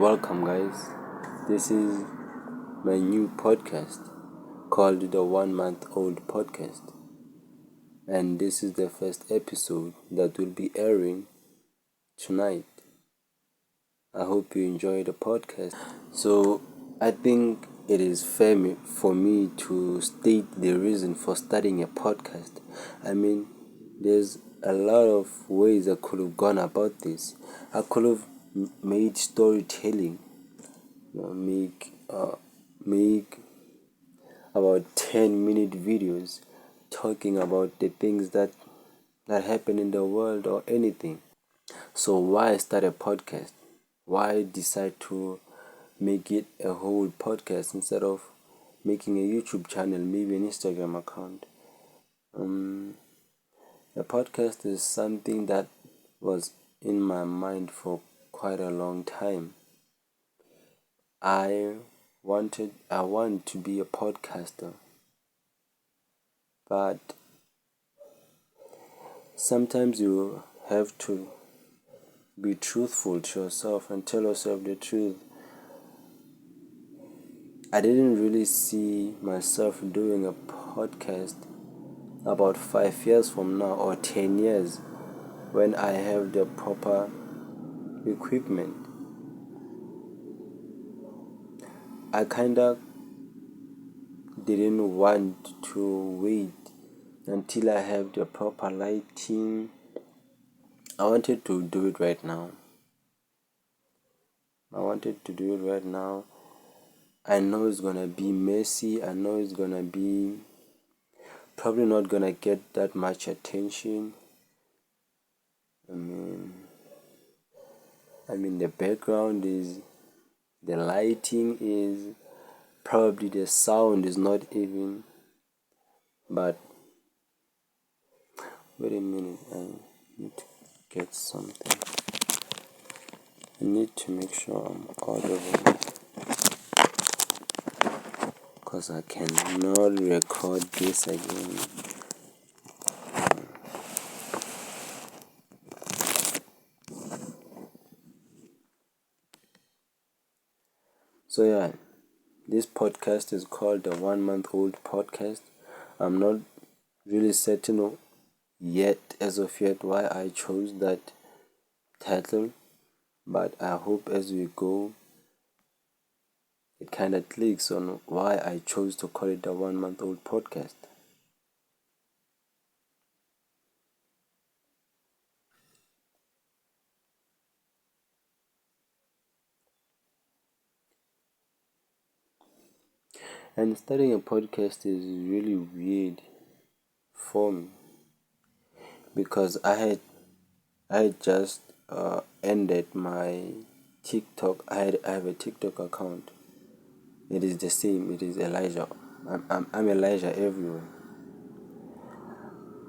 Welcome, guys. This is my new podcast called the 1 Month Old Podcast, and this is the first episode that will be airing tonight. I hope you enjoy the podcast. So, I think it is fair for me to state the reason for starting a podcast. I mean, there's a lot of ways I could have gone about this. I could have made storytelling, make about 10-minute videos talking about the things that happen in the world or anything. So why start a podcast? Why decide to make it a whole podcast instead of making a YouTube channel, maybe an Instagram account? A podcast is something that was in my mind for quite a long time. I want to be a podcaster, but sometimes you have to be truthful to yourself and tell yourself the truth. I didn't really see myself doing a podcast about 5 years from now or 10 years when I have the proper equipment. I kinda didn't want to wait until I have the proper lighting. I wanted to do it right now. I know it's gonna be messy. I know it's gonna be probably not gonna get that much attention. I mean, the background is, the lighting is, probably the sound is not even. But wait a minute, I need to get something. I need to make sure I'm audible because I cannot record this again. So yeah, this podcast is called the 1 Month Old Podcast. I'm not really certain yet, as of yet, why I chose that title, but I hope as we go it kind of clicks on why I chose to call it the 1 Month Old Podcast. And starting a podcast is really weird for me because I had just ended my TikTok. I have a TikTok account. It is the same. It is Elijah. I'm Elijah everywhere.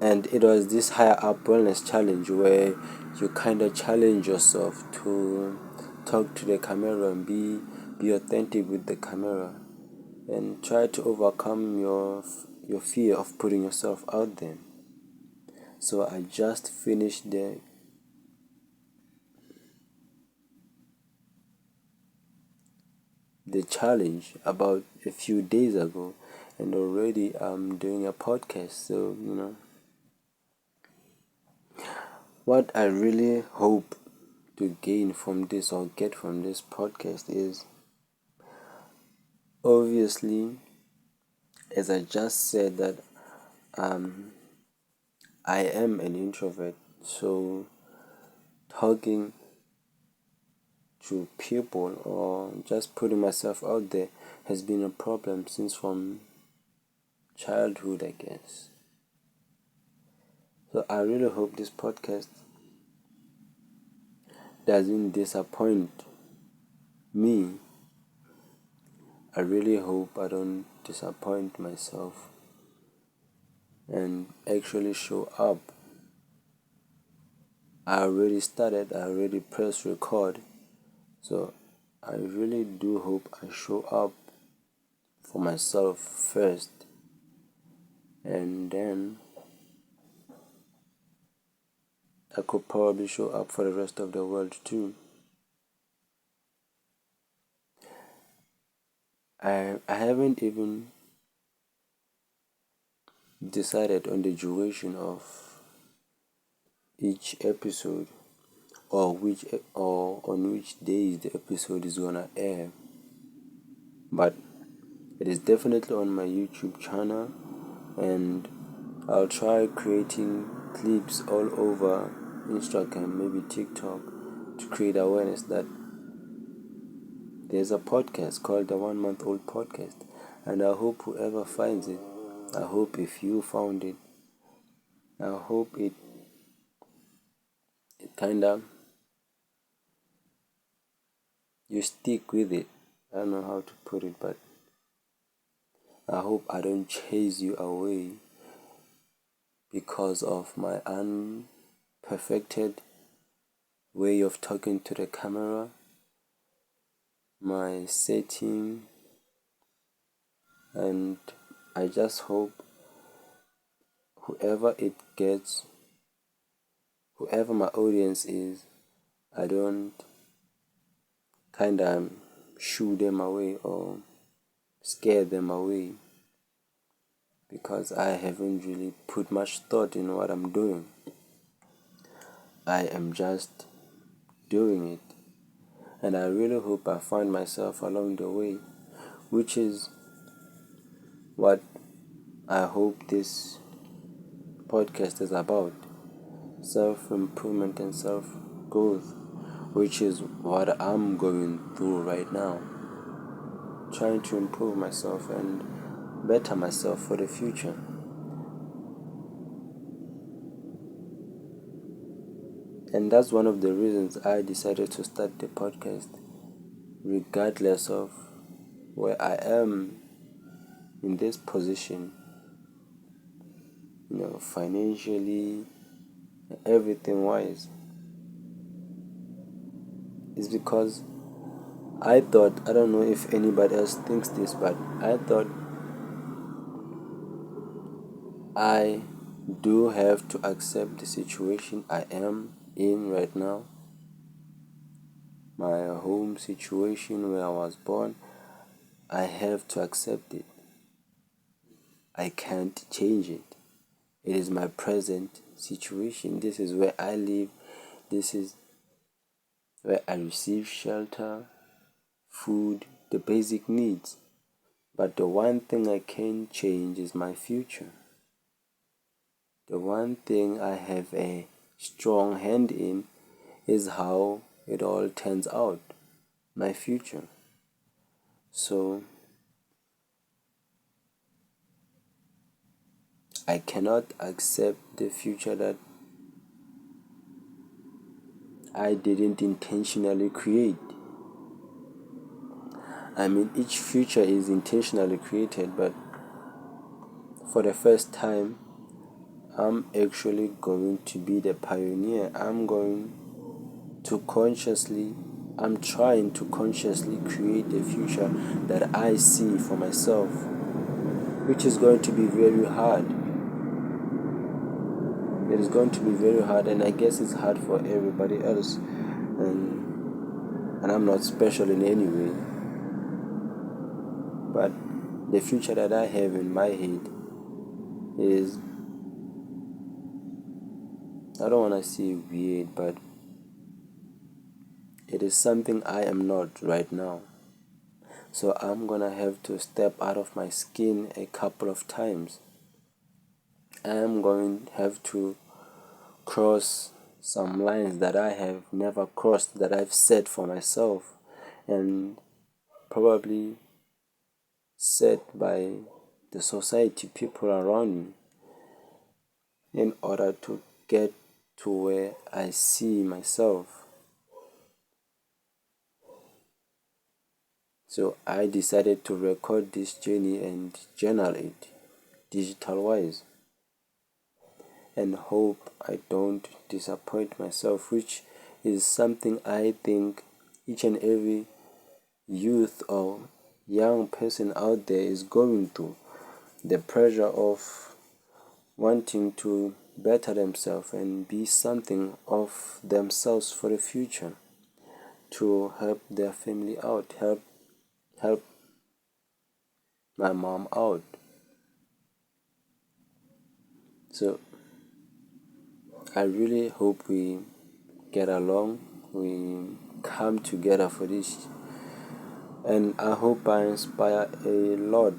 And it was this higher up wellness challenge where you kind of challenge yourself to talk to the camera and be authentic with the camera and try to overcome your fear of putting yourself out there. So I just finished the challenge about a few days ago, and already I'm doing a podcast. So what I really hope to gain from this or get from this podcast is, obviously, as I just said, that um I am an introvert, so talking to people or just putting myself out there has been a problem since from childhood, I guess. So I really hope this podcast doesn't disappoint me. I really hope I don't disappoint myself and actually show up. I already pressed record. So I really do hope I show up for myself first, and then I could probably show up for the rest of the world too. I haven't even decided on the duration of each episode, or on which days the episode is gonna air, but it is definitely on my YouTube channel, and I'll try creating clips all over Instagram, maybe TikTok, to create awareness that there's a podcast called the 1 Month Old Podcast. And I hope whoever finds it, I hope if you found it, I hope it kinda, you stick with it. I don't know how to put it, but I hope I don't chase you away because of my unperfected way of talking to the camera, my setting, and I just hope whoever it gets, whoever my audience is, I don't kinda shoo them away or scare them away, because I haven't really put much thought in what I'm doing. I am just doing it, and I really hope I find myself along the way, which is what I hope this podcast is about: self improvement and self growth, which is what I'm going through right now, trying to improve myself and better myself for the future. And that's one of the reasons I decided to start the podcast, regardless of where I am in this position, financially, everything wise. Is because I thought, I don't know if anybody else thinks this, but I thought I do have to accept the situation I am in right now, my home situation where I was born. I have to accept it. I can't change it. It is my present situation. This is where I live. This is where I receive shelter, food, the basic needs. But the one thing I can change is my future. The one thing I have a strong hand in is how it all turns out, my future. So I cannot accept the future that I didn't intentionally create. I mean, each future is intentionally created, but for the first time, I'm actually going to be the pioneer. I'm trying to consciously create a future that I see for myself, which is going to be very hard. It is going to be very hard, and I guess it's hard for everybody else. And I'm not special in any way. But the future that I have in my head is, I don't want to say weird, but it is something I am not right now. So I'm gonna have to step out of my skin a couple of times. I'm going to have to cross some lines that I have never crossed, that I've set for myself, and probably set by the society, people around me, in order to get to where I see myself. So I decided to record this journey and journal it digital wise, and hope I don't disappoint myself, which is something I think each and every youth or young person out there is going through. The pressure of wanting to better themselves and be something of themselves for the future, to help their family out, help my mom out. So I really hope we get along, we come together for this, and I hope I inspire a lot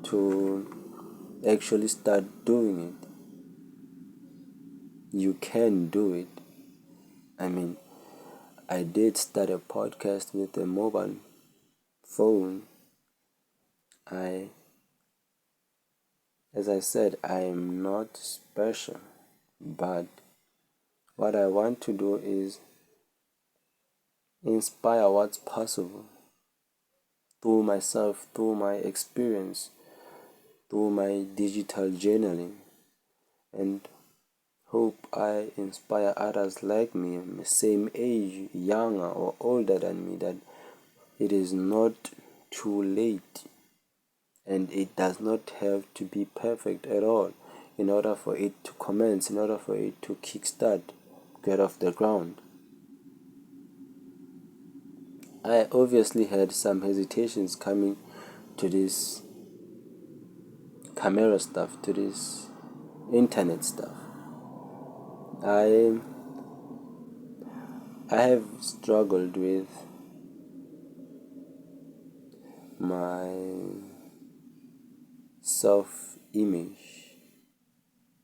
to actually start doing it. You can do it. I mean, I did start a podcast with a mobile phone. I, as I said, I am not special, but what I want to do is inspire what's possible through myself, through my experience, through my digital journaling, and hope I inspire others like me, same age, younger or older than me, that it is not too late and it does not have to be perfect at all in order for it to commence, in order for it to kickstart, get off the ground. I obviously had some hesitations coming to this camera stuff, to this internet stuff. I I have struggled with my self image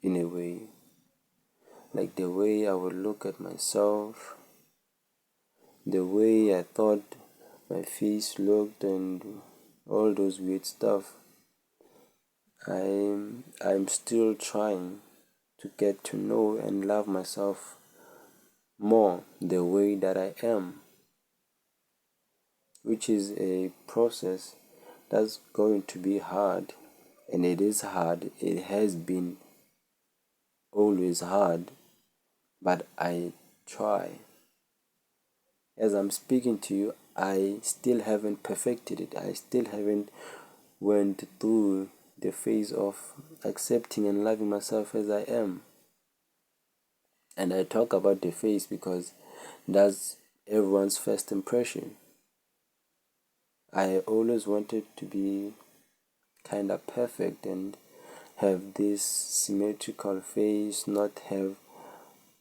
in a way, like the way I would look at myself, the way I thought my face looked, and all those weird stuff. I'm still trying to get to know and love myself more the way that I am, which is a process that's going to be hard, and it is hard. It has been always hard, but I try. As I'm speaking to you, I still haven't perfected it. I still haven't went through the phase of accepting and loving myself as I am. And I talk about the phase because that's everyone's first impression. I always wanted to be kind of perfect and have this symmetrical face, not have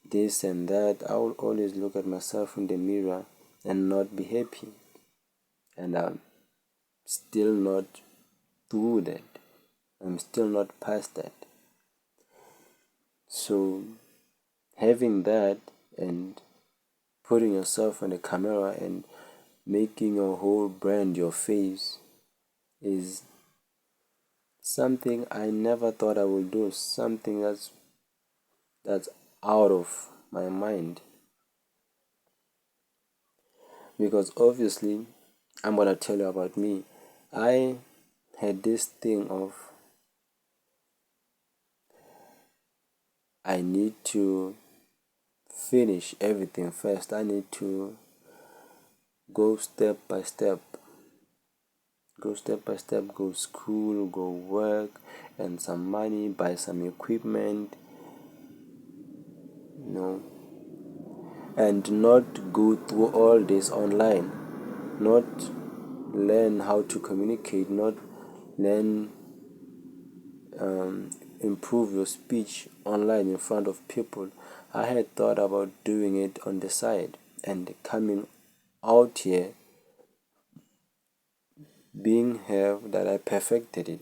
this and that. I will always look at myself in the mirror and not be happy. And I'm still not through that. I'm still not past that. So having that and putting yourself on the camera and making your whole brand your face is something I never thought I would do. Something that's out of my mind. Because obviously, I'm gonna tell you about me. I had this thing of I need to finish everything first. I need to go step by step. Go step by step, go school, go work, and some money, buy some equipment, you know, and not go through all this online, not learn how to communicate, not learn improve your speech online in front of people. I had thought about doing it on the side and coming out here, being here that I perfected it,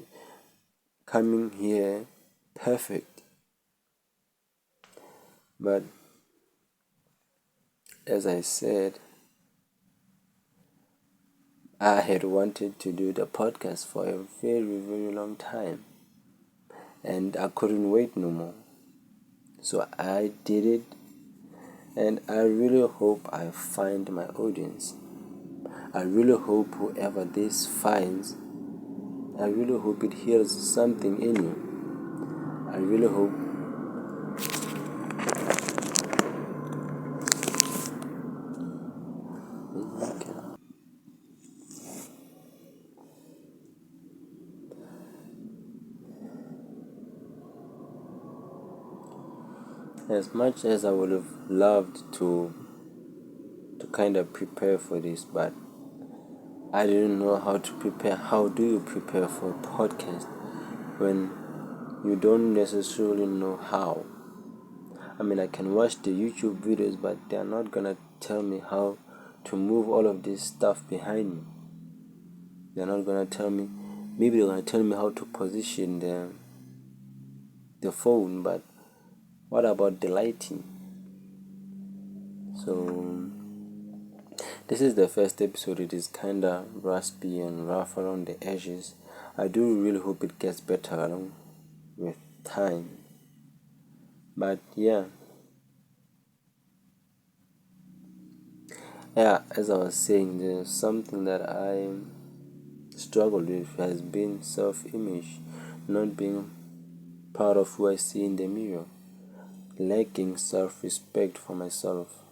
coming here perfect. But as I said, I had wanted to do the podcast for a very, very long time and I couldn't wait no more. So I did it, and I really hope I find my audience. I really hope whoever this finds, I really hope it hears something in you. I really hope. Okay. As much as I would have loved to kind of prepare for this, but I didn't know how to prepare. How do you prepare for a podcast when you don't necessarily know how? I mean, I can watch the YouTube videos, but they're not gonna tell me how to move all of this stuff behind me. They're not gonna tell me. Maybe they're gonna tell me how to position the phone, but what about the lighting? So this is the first episode. It is kinda raspy and rough around the edges. I do really hope it gets better along with time. But yeah, as I was saying, there's something that I struggled with has been self-image, not being proud of who I see in the mirror, lacking self-respect for myself,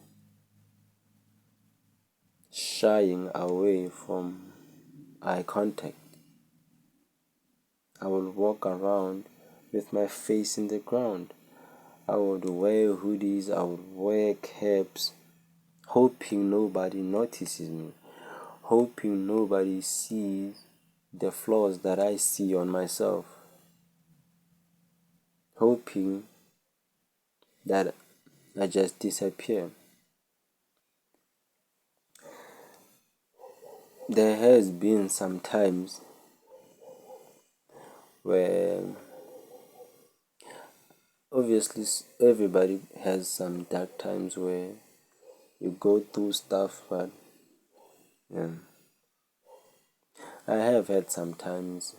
shying away from eye contact. I would walk around with my face in the ground. I would wear hoodies, I would wear caps, hoping nobody notices me, hoping nobody sees the flaws that I see on myself, hoping that I just disappear. There has been some times where obviously everybody has some dark times where you go through stuff, but yeah, I have had some times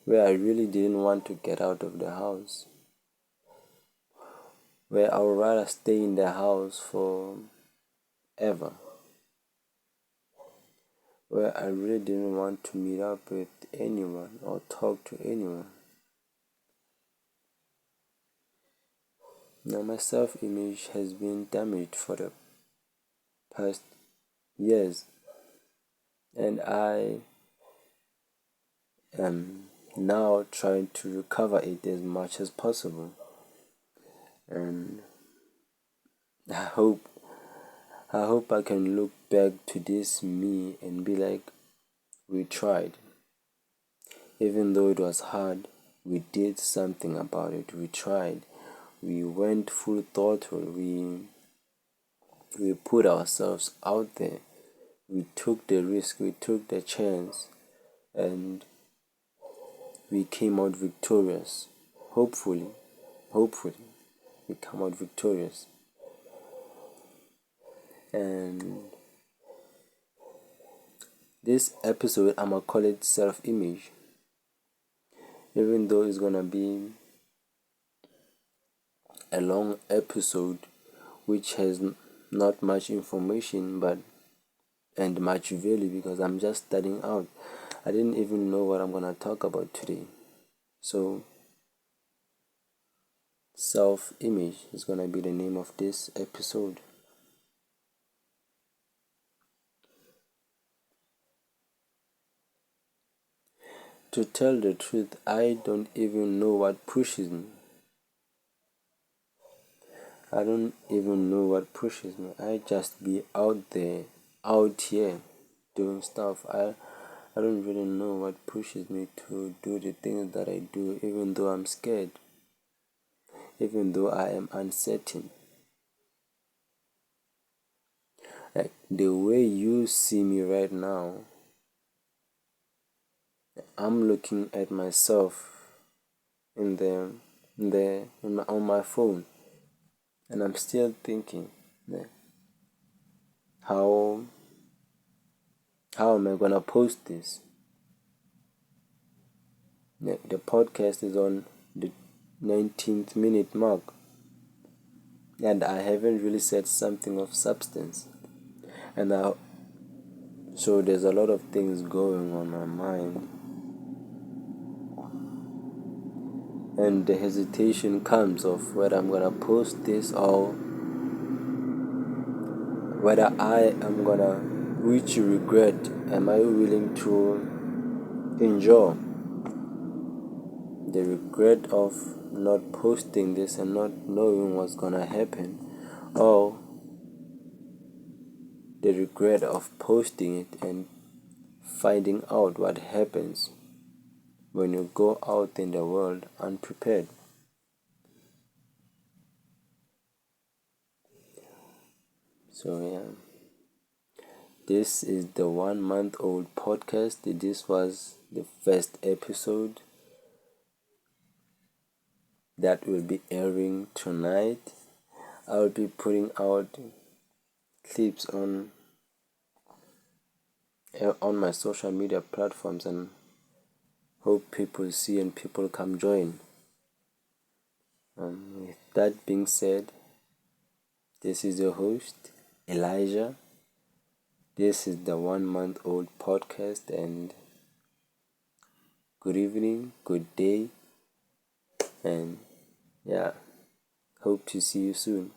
where I really didn't want to get out of the house, where I would rather stay in the house forever, where I really didn't want to meet up with anyone or talk to anyone. Now, my self image has been damaged for the past years, and I am now trying to recover it as much as possible. And I hope I can look back to this me and be like, we tried. Even though it was hard, we did something about it. We tried. We went full throttle. We put ourselves out there. We took the risk. We took the chance, and we came out victorious. Hopefully, hopefully, we come out victorious. And this episode, I'm gonna call it self-image, even though it's gonna be a long episode which has not much information but and much value, because I'm just starting out. I didn't even know what I'm gonna talk about today. So self-image is gonna be the name of this episode. To tell the truth, I don't even know what pushes me. I don't even know what pushes me. I just be out there, out here, doing stuff. I don't really know what pushes me to do the things that I do, even though I'm scared, even though I am uncertain. Like the way you see me right now, I'm looking at myself on my phone, and I'm still thinking, yeah, how how am I gonna post this? Yeah, the podcast is on the 19th minute mark, and I haven't really said something of substance, and so there's a lot of things going on my mind, and the hesitation comes of whether I'm gonna post this or whether I am gonna which regret am I willing to endure, the regret of not posting this and not knowing what's gonna happen, or the regret of posting it and finding out what happens when you go out in the world unprepared. So, yeah, this is the 1 month old podcast. This was the first episode that will be airing tonight. I will be putting out clips on my social media platforms and hope people see and people come join. With that being said, this is your host, Elijah. This is the 1 month old podcast, and good evening, good day, and yeah, hope to see you soon.